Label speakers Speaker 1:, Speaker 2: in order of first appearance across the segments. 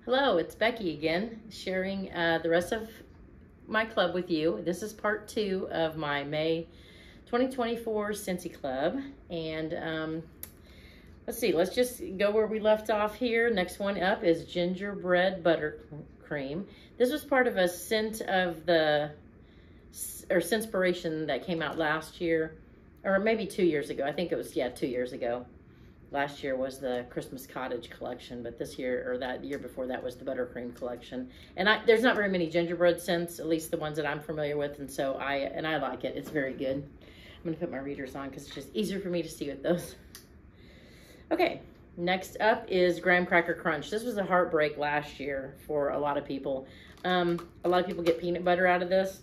Speaker 1: Hello, it's Becky again, sharing the rest of my club with you. This is part 2 of my May 2024 Scentsy Club. And let's see, let's just go where we left off here. Next one up is Gingerbread Buttercream. This was part of a scent of the, or Scentspiration that came out last year, or maybe 2 years ago. I think it was, yeah, 2 years ago. Last year was the Christmas Cottage collection, but this year, or that year before that, was the Buttercream collection. And there's not very many gingerbread scents, at least the ones that I'm familiar with, and so I like it. It's very good. I'm gonna put my readers on because it's just easier for me to see with those. Okay, next up is Graham Cracker Crunch. This was a heartbreak last year for a lot of people. A lot of people get peanut butter out of this.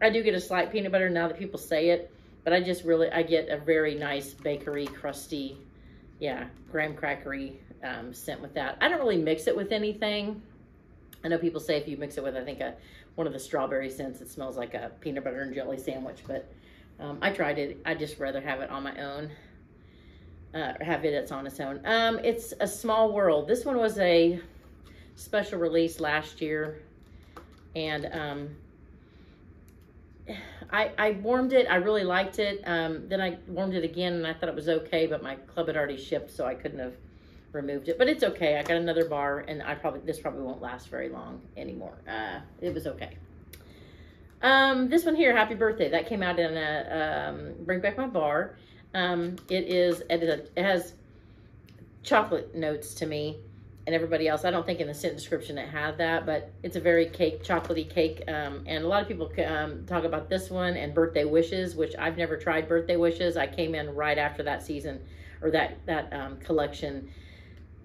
Speaker 1: I do get a slight peanut butter now that people say it, but I get a very nice bakery, crusty, yeah, graham crackery scent with that. I don't really mix it with anything. I know people say if you mix it with, I think, one of the strawberry scents, it smells like a peanut butter and jelly sandwich, but I tried it. I just rather have it on my own, have it on its own. It's a Small World. This one was a special release last year, and I warmed it. I really liked it. Then I warmed it again, and I thought it was okay, but my club had already shipped, so I couldn't have removed it. But it's okay. I got another bar, and this probably won't last very long anymore. It was okay. This one here, Happy Birthday, that came out in a Bring Back My Bar. It has chocolate notes to me. And everybody else, I don't think in the scent description it had that, but it's a very chocolatey cake. And a lot of people talk about this one and Birthday Wishes, which I've never tried Birthday Wishes. I came in right after that season, or that collection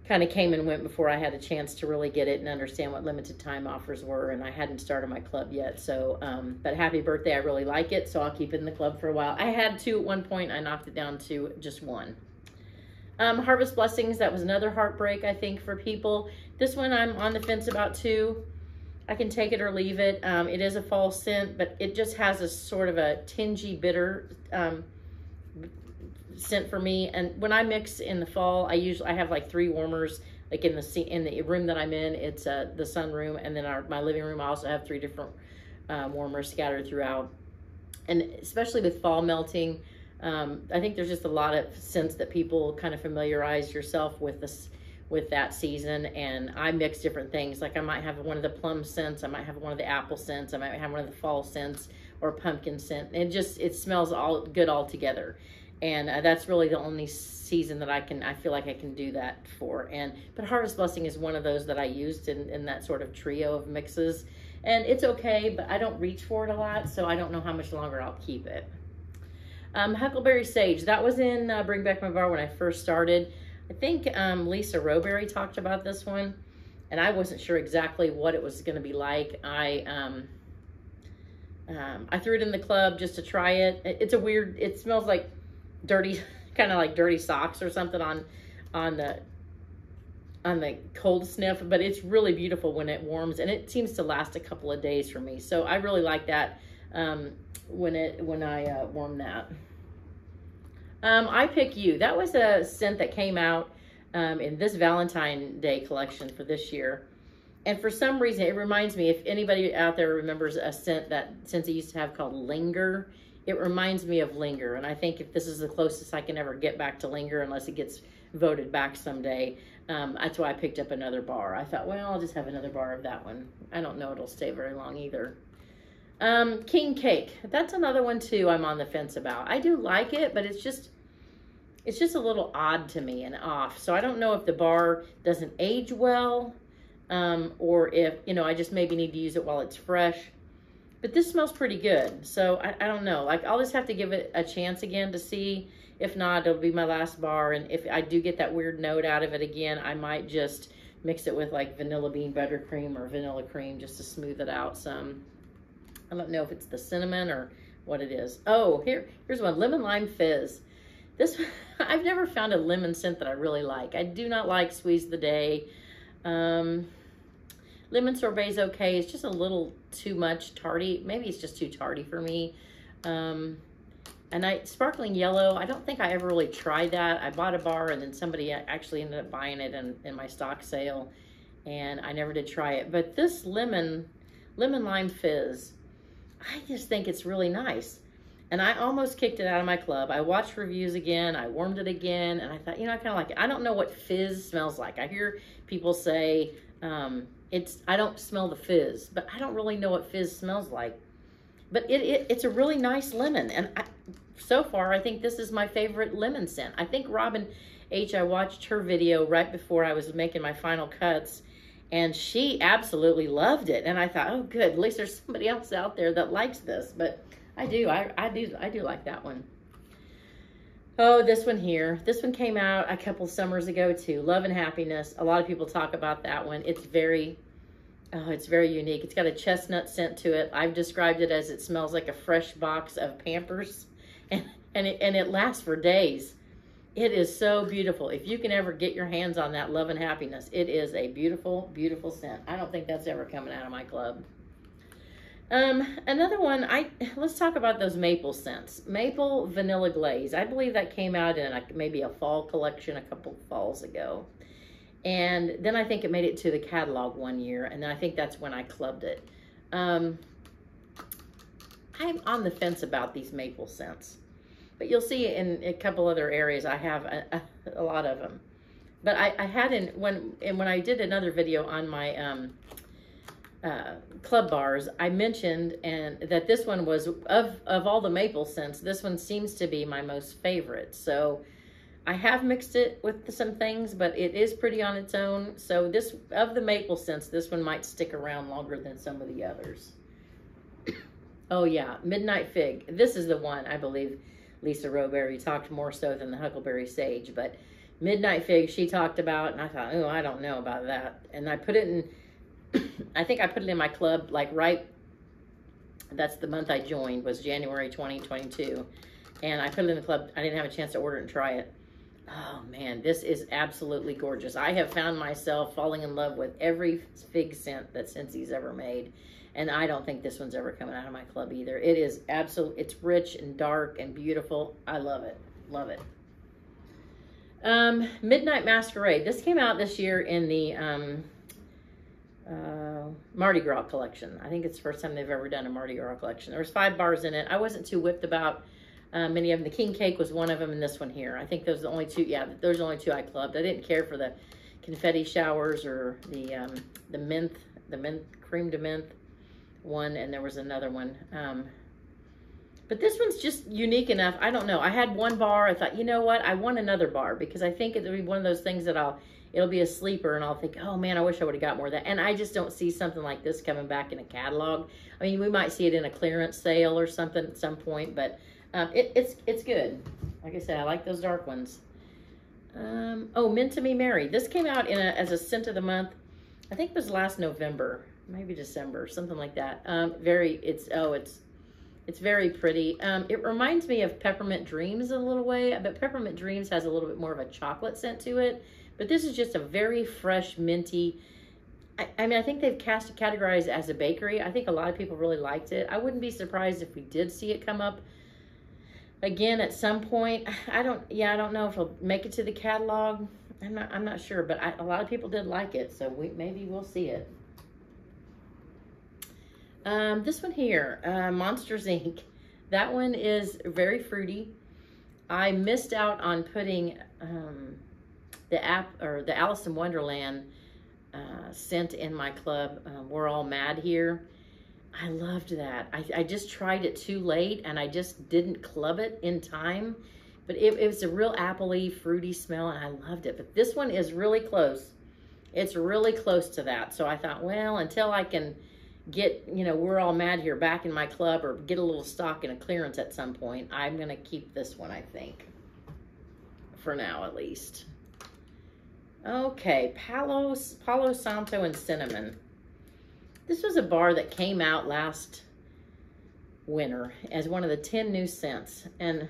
Speaker 1: kind of came and went before I had a chance to really get it and understand what limited time offers were, and I hadn't started my club yet. So, but Happy Birthday, I really like it, so I'll keep it in the club for a while. I had 2 at one point. I knocked it down to just 1. Harvest Blessings, that was another heartbreak, I think, for people. This one I'm on the fence about too. I can take it or leave it. It is a fall scent, but it just has a sort of a tingy bitter scent for me. And when I mix in the fall, I have like 3 warmers. Like in the room that I'm in, it's the sun room, and then my living room, I also have 3 different warmers scattered throughout. And especially with fall melting, I think there's just a lot of scents that people kind of familiarize yourself with with that season, and I mix different things. Like I might have one of the plum scents, I might have one of the apple scents, I might have one of the fall scents or pumpkin scent. And it smells all good all together. And that's really the only season that I feel like I can do that for. But Harvest Blessing is one of those that I used in that sort of trio of mixes. And it's okay, but I don't reach for it a lot, so I don't know how much longer I'll keep it. Huckleberry Sage, that was in Bring Back My Bar when I first started. I think Lisa Rowberry talked about this one, and I wasn't sure exactly what it was going to be like. I threw it in the club just to try it. It smells like dirty, kind of like dirty socks or something on the cold sniff, but it's really beautiful when it warms, and it seems to last a couple of days for me. So I really like that. When I warm that. I Pick You. That was a scent that came out in this Valentine's Day collection for this year. And for some reason, it reminds me, if anybody out there remembers a scent that Scentsy used to have called Linger, it reminds me of Linger. And I think if this is the closest I can ever get back to Linger, unless it gets voted back someday, that's why I picked up another bar. I thought, well, I'll just have another bar of that one. I don't know it'll stay very long either. King Cake, that's another one too I'm on the fence about. I do like it, but it's just a little odd to me and off. So I don't know if the bar doesn't age well, or if, I just maybe need to use it while it's fresh. But this smells pretty good. So I don't know. Like, I'll just have to give it a chance again to see. If not, it'll be my last bar. And if I do get that weird note out of it again, I might just mix it with like vanilla bean buttercream or vanilla cream just to smooth it out some. I don't know if it's the cinnamon or what it is. Oh, here's one, Lemon Lime Fizz. I've never found a lemon scent that I really like. I do not like Squeeze the Day. Lemon Sorbet's okay. It's just a little too much tardy. Maybe it's just too tardy for me. And Sparkling Yellow, I don't think I ever really tried that. I bought a bar and then somebody actually ended up buying it in my stock sale. and I never did try it. But this lemon lime fizz, I just think it's really nice. And I almost kicked it out of my club. I watched reviews again, I warmed it again, and I thought, you know, I kind of like it. I don't know what fizz smells like. I hear people say, I don't smell the fizz, but I don't really know what fizz smells like. But it's a really nice lemon, and so far, I think this is my favorite lemon scent. I think Robin H, I watched her video right before I was making my final cuts, and she absolutely loved it. And I thought, oh, good, at least there's somebody else out there that likes this. But I do like that one. Oh, this one here. This one came out a couple summers ago too. Love and Happiness. A lot of people talk about that one. It's very unique. It's got a chestnut scent to it. I've described it as it smells like a fresh box of Pampers, and it lasts for days. It is so beautiful. If you can ever get your hands on that Love and Happiness, it is a beautiful, beautiful scent. I don't think that's ever coming out of my club. Another one, let's talk about those maple scents. Maple Vanilla Glaze. I believe that came out in maybe a fall collection a couple falls ago. And then I think it made it to the catalog one year, and then I think that's when I clubbed it. I'm on the fence about these maple scents, but you'll see in a couple other areas I have a lot of them. But I had when I did another video on my club bars, I mentioned that this one was of all the maple scents, this one seems to be my most favorite. So I have mixed it with some things, but it is pretty on its own. So this, of the maple scents, this one might stick around longer than some of the others. Oh yeah, Midnight Fig. This is the one I believe Lisa Roberry talked more so than the Huckleberry Sage, but Midnight Fig she talked about, and I thought, oh, I don't know about that. And I put it in, I think I put it in my club, like that's the month I joined, was January 2022. And I put it in the club. I didn't have a chance to order it and try it. Oh man, this is absolutely gorgeous. I have found myself falling in love with every fig scent that Scentsy's ever made. And I don't think this one's ever coming out of my club either. It is it's rich and dark and beautiful. I love it. Love it. Midnight Masquerade. This came out this year in the Mardi Gras collection. I think it's the first time they've ever done a Mardi Gras collection. There was 5 bars in it. I wasn't too whipped about many of them. The King Cake was one of them, and this one here. I think those are the only 2. Yeah, those are the only 2 I clubbed. I didn't care for the confetti showers or the mint cream de menthe one, and there was another one. But this one's just unique enough. I don't know. I had 1 bar. I thought, you know what? I want another bar, because I think it'll be one of those things that it'll be a sleeper, and I'll think, oh man, I wish I would have got more of that. And I just don't see something like this coming back in a catalog. I mean, we might see it in a clearance sale or something at some point, but it's good. Like I said, I like those dark ones. Oh, Meant to Be Merry. This came out as a scent of the month. I think it was last November, maybe December, something like that. It's very pretty. It reminds me of Peppermint Dreams in a little way, but Peppermint Dreams has a little bit more of a chocolate scent to it. But this is just a very fresh, minty. I mean, I think they've categorized it as a bakery. I think a lot of people really liked it. I wouldn't be surprised if we did see it come up again at some point. I don't know if it'll make it to the catalog. I'm not sure, but a lot of people did like it, so maybe we'll see it. This one here, Monsters Inc. That one is very fruity. I missed out on putting the Alice in Wonderland scent in my club. We're All Mad Here. I loved that. I just tried it too late, and I just didn't club it in time. But it was a real appley, fruity smell, and I loved it. But this one is really close. It's really close to that. So I thought, well, until I can get, We're All Mad Here back in my club, or get a little stock in a clearance at some point, I'm going to keep this one, I think. For now, at least. Okay, Palo, Santo, and Cinnamon. This was a bar that came out last winter as one of the 10 new scents. And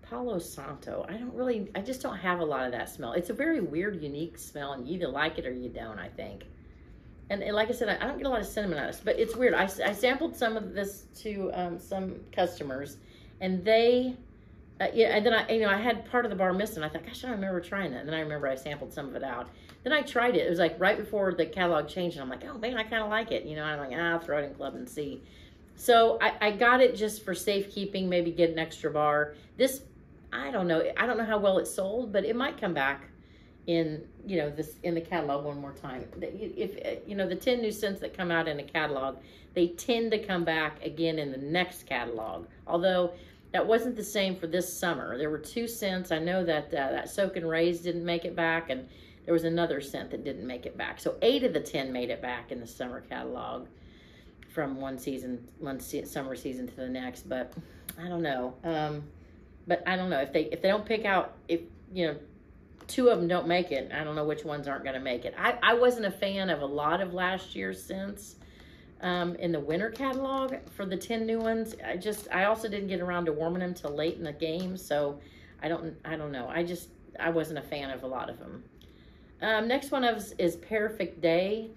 Speaker 1: Palo Santo, I just don't have a lot of that smell. It's a very weird, unique smell, and you either like it or you don't, I think. And like I said, I don't get a lot of cinnamon out of this, but it's weird. I sampled some of this to some customers, and they Yeah, and then I had part of the bar missed, and I thought, gosh, I don't remember trying it. And then I remember I sampled some of it out. Then I tried it. It was like right before the catalog changed, and I'm like, oh man, I kind of like it. I'm like, I'll throw it in club and see. So I got it just for safekeeping, maybe get an extra bar. This, I don't know how well it sold, but it might come back in in the catalog one more time. If the 10 new scents that come out in a catalog, they tend to come back again in the next catalog. Although that wasn't the same for this summer. There were 2 scents. I know that that Soak and Raise didn't make it back, and there was another scent that didn't make it back. So 8 of the 10 made it back in the summer catalog from one summer season to the next. But I don't know. But I don't know if they don't pick out, if 2 of them don't make it, I don't know which ones aren't going to make it. I wasn't a fan of a lot of last year's scents in the winter catalog for the 10 new ones. I also didn't get around to warming them till late in the game, so I don't know. I wasn't a fan of a lot of them. Next one is Pear-fect Day.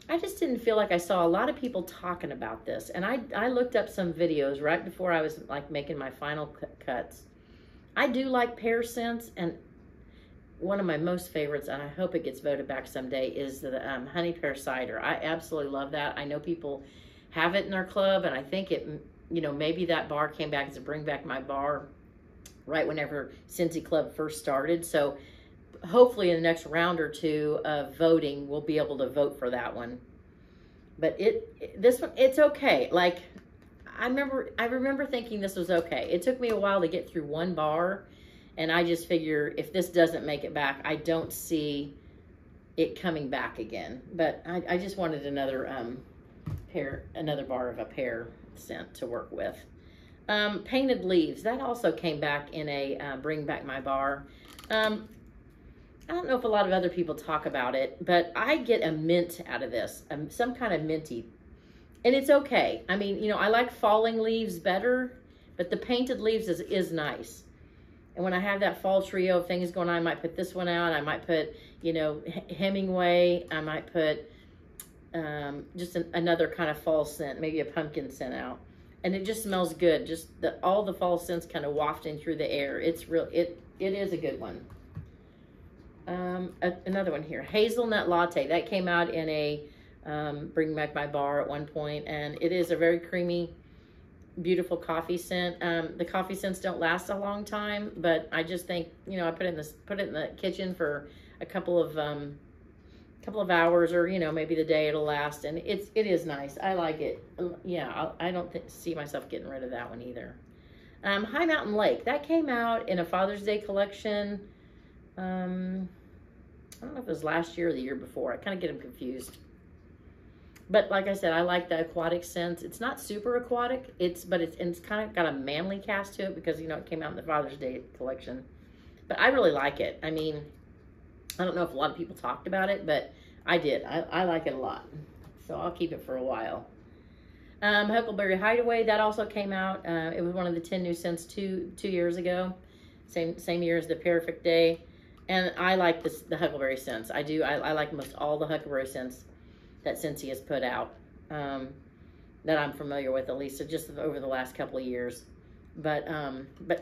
Speaker 1: I just didn't feel like I saw a lot of people talking about this, and I looked up some videos right before I was like making my final cuts. I do like pear scents, and one of my most favorites, and I hope it gets voted back someday, is the honey pear cider. I absolutely love that. I know people have it in their club, and I think it, maybe that bar came back as a bring back my bar right whenever Scentsy Club first started. So hopefully in the next round or 2 of voting, we'll be able to vote for that one. But this one, it's okay. Like, I remember thinking this was okay. It took me a while to get through one bar, and I just figure if this doesn't make it back, I don't see it coming back again. But I just wanted another bar of a pear scent to work with. Painted Leaves, that also came back in a bring back my bar. I don't know if a lot of other people talk about it, but I get a mint out of this, some kind of minty. And it's okay. I mean, I like falling leaves better, but the Painted Leaves is nice. And when I have that fall trio of things going on, I might put this one out. I might put, Hemingway. I might put just another kind of fall scent, maybe a pumpkin scent out. And it just smells good. Just all the fall scents kind of wafting through the air. It is a good one. Another one here, Hazelnut Latte. That came out in a bring back my bar at one point, and it is a very creamy, beautiful coffee scent. The coffee scents don't last a long time, but I just think, I put it in the kitchen for a couple of hours, or maybe the day it'll last, and it is nice. I like it. Yeah, I don't see myself getting rid of that one either. High Mountain Lake, that came out in a Father's Day collection. I don't know if it was last year or the year before. I kind of get them confused. But like I said, I like the aquatic scents. It's not super aquatic. It's kind of got a manly cast to it because, it came out in the Father's Day collection. But I really like it. I mean, I don't know if a lot of people talked about it, but I did. I like it a lot. So I'll keep it for a while. Huckleberry Hideaway, that also came out. It was one of the 10 new scents two years ago. Same year as the Pear-fect Day. And I like the Huckleberry scents. I do. I like most all the Huckleberry scents that Scentsy has put out that I'm familiar with, at least so just over the last couple of years. But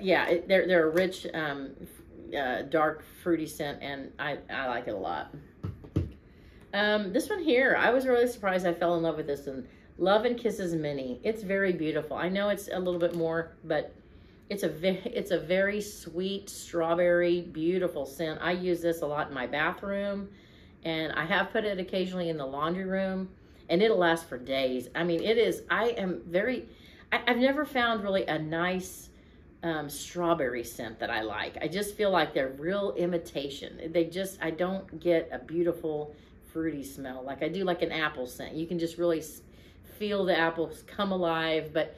Speaker 1: yeah, they're a rich, dark, fruity scent, and I like it a lot. This one here, I was really surprised I fell in love with this one. Love and Kisses Minnie. It's very beautiful. I know it's a little bit more, but it's a very sweet, strawberry, beautiful scent. I use this a lot in my bathroom, and I have put it occasionally in the laundry room, and it'll last for days. I mean, I've never found really a nice strawberry scent that I like. I just feel like they're real imitation. I don't get a beautiful fruity smell like I do like an apple scent. You can just really feel the apples come alive, but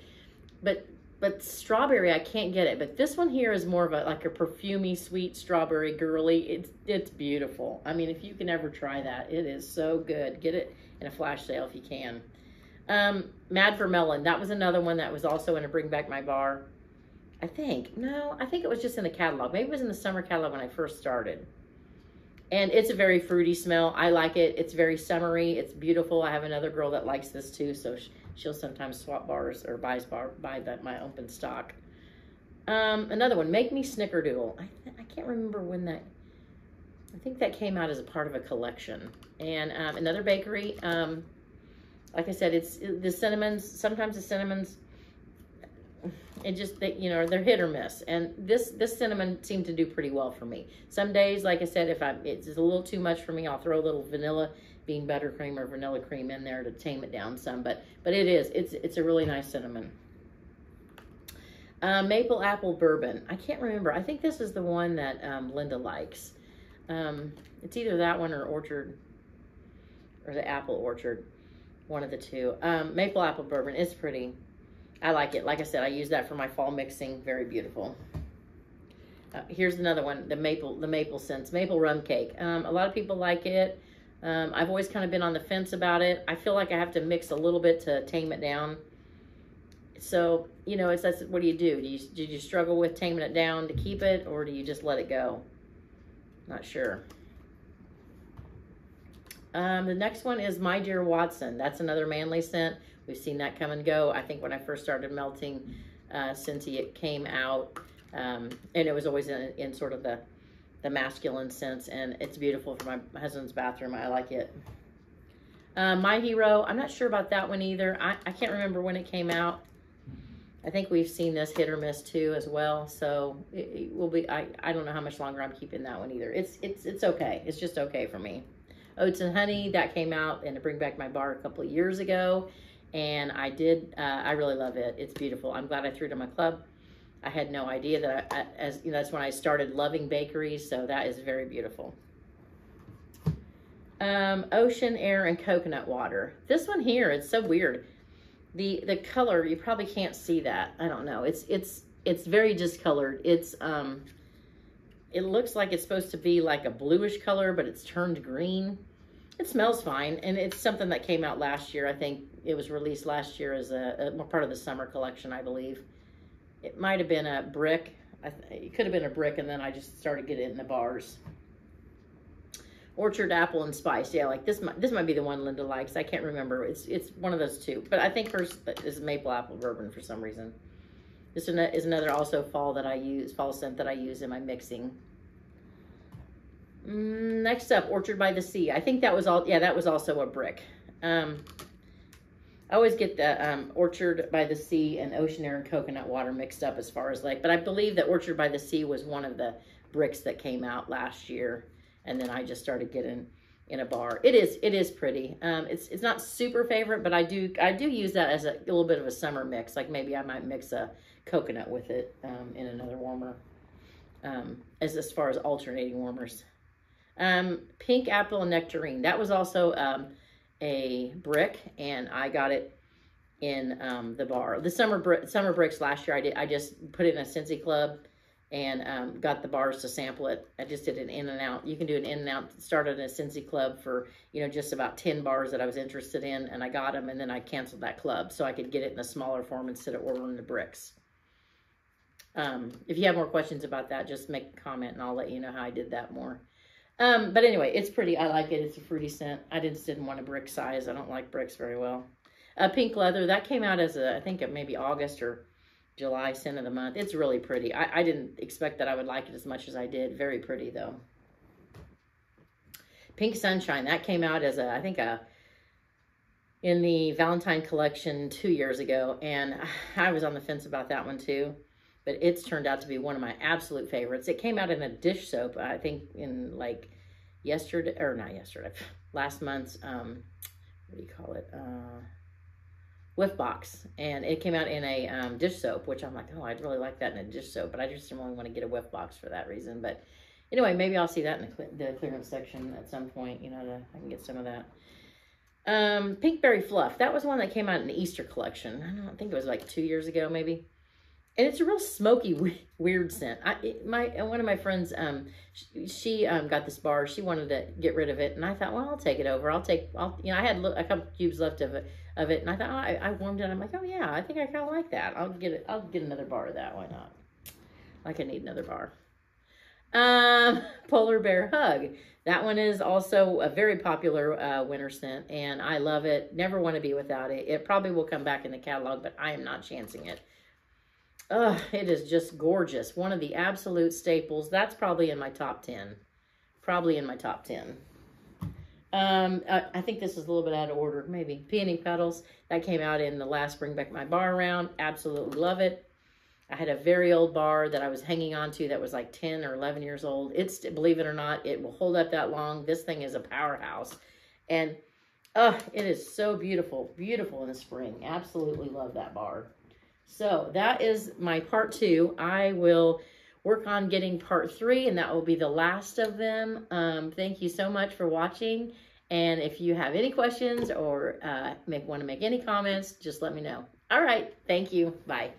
Speaker 1: strawberry, I can't get it. But this one here is more of a perfumey, sweet strawberry girly. It's beautiful. I mean, if you can ever try that, it is so good. Get it in a flash sale if you can. Mad for Melon. That was another one that was also in a Bring Back My Bar. I think it was just in the catalog. Maybe it was in the summer catalog when I first started. And it's a very fruity smell. I like it. It's very summery. It's beautiful. I have another girl that likes this too, so she'll sometimes swap bars or buy my open stock. Another one, Make Me Snickerdoodle. I can't remember when that, I think that came out as a part of a collection. And another bakery. Like I said, it's the cinnamons. Sometimes the cinnamons, it just, you know, they're hit or miss. And this cinnamon seemed to do pretty well for me. Some days, like I said, if it's a little too much for me, I'll throw a little vanilla bean buttercream or vanilla cream in there to tame it down some. But it's a really nice cinnamon. Maple apple bourbon. I can't remember. I think this is the one that Linda likes. It's either that one or Orchard, or the Apple Orchard. One of the two. Maple apple bourbon is pretty. I like it. Like I said, I use that for my fall mixing. Very beautiful. Here's another one. The maple scents. Maple rum cake. A lot of people like it. I've always kind of been on the fence about it. I feel like I have to mix a little bit to tame it down. So, you know, that's what do you do? Do you struggle with taming it down to keep it, or do you just let it go? Not sure. The next one is My Dear Watson. That's another manly scent. We've seen that come and go. I think when I first started melting Scentsy, it came out, and it was always in sort of the masculine sense, and it's beautiful for my husband's bathroom. I like it. My Hero. I'm not sure about that one either. I can't remember when it came out. I think we've seen this hit or miss too as well. So it will be, I don't know how much longer I'm keeping that one either. It's okay. It's just okay for me. Oats and Honey, that came out and to Bring Back My Bar a couple of years ago. And I really love it. It's beautiful. I'm glad I threw it in my club. I had no idea that as you know, that's when I started loving bakeries. So that is very beautiful. Ocean Air and Coconut Water. This one here, it's so weird. The color, you probably can't see that. I don't know. It's very discolored. It looks like it's supposed to be like a bluish color, but it's turned green. It smells fine, and it's something that came out last year. I think it was released last year as a part of the summer collection, I believe. It might have been a brick. It could have been a brick, and then I just started getting it in the bars. Orchard Apple and Spice. Yeah, like this might be the one Linda likes. I can't remember. It's one of those two. But I think hers is Maple Apple Bourbon for some reason. This is another also fall scent that I use in my mixing. Next up, Orchard by the Sea. I think that was that was also a brick. I always get the Orchard by the Sea and Ocean Air and Coconut Water mixed up as far as like, but I believe that Orchard by the Sea was one of the bricks that came out last year. And then I just started getting in a bar. It is pretty. It's not super favorite, but I do use that as a little bit of a summer mix. Like maybe I might mix a coconut with it in another warmer. As far as alternating warmers. Pink Apple and Nectarine. That was also a brick, and I got it in the bar. The summer bricks last year. I just put it in a Scentsy club. And got the bars to sample it. I just did an in and out. You can do an in and out. Started a Scentsy club for, you know, just about 10 bars that I was interested in, and I got them, and then I canceled that club so I could get it in a smaller form instead of ordering the bricks. If you have more questions about that, just make a comment, and I'll let you know how I did that more. But anyway, it's pretty. I like it. It's a fruity scent. I just didn't want a brick size. I don't like bricks very well. Pink Leather. That came out as I think maybe August or July scent of the month. It's really pretty. I didn't expect that I would like it as much as I did. Very pretty though. Pink Sunshine. That came out as I think in the Valentine collection 2 years ago, and I was on the fence about that one too. But it's turned out to be one of my absolute favorites. It came out in a dish soap, I think in like last month's what do you call it? Whiff box, and it came out in a dish soap, which I'm like, oh, I'd really like that in a dish soap, but I just don't really want to get a whiff box for that reason. But anyway, maybe I'll see that in the clearance section at some point, you know, I can get some of that. Pink Berry Fluff, that was one that came out in the Easter collection. I don't think it was like 2 years ago maybe. And it's a real smoky, weird scent. One of my friends, she got this bar. She wanted to get rid of it, and I thought, well, I'll take it over. You know, I had a couple cubes left of it, and I thought, oh, I warmed it. I'm like, oh yeah, I think I kind of like that. I'll get another bar of that. Why not? Like I need another bar. Polar Bear Hug. That one is also a very popular winter scent, and I love it. Never want to be without it. It probably will come back in the catalog, but I am not chancing it. Oh, it is just gorgeous. One of the absolute staples. That's probably in my top 10. Probably in my top 10. I think this is a little bit out of order, maybe. Peony Petals. That came out in the last Bring Back My Bar round. Absolutely love it. I had a very old bar that I was hanging on to that was like 10 or 11 years old. It's, believe it or not, it will hold up that long. This thing is a powerhouse. And it is so beautiful. Beautiful in the spring. Absolutely love that bar. So that is my part 2. I will work on getting part 3, and that will be the last of them. Thank you so much for watching. And if you have any questions or want to make any comments, just let me know. All right. Thank you. Bye.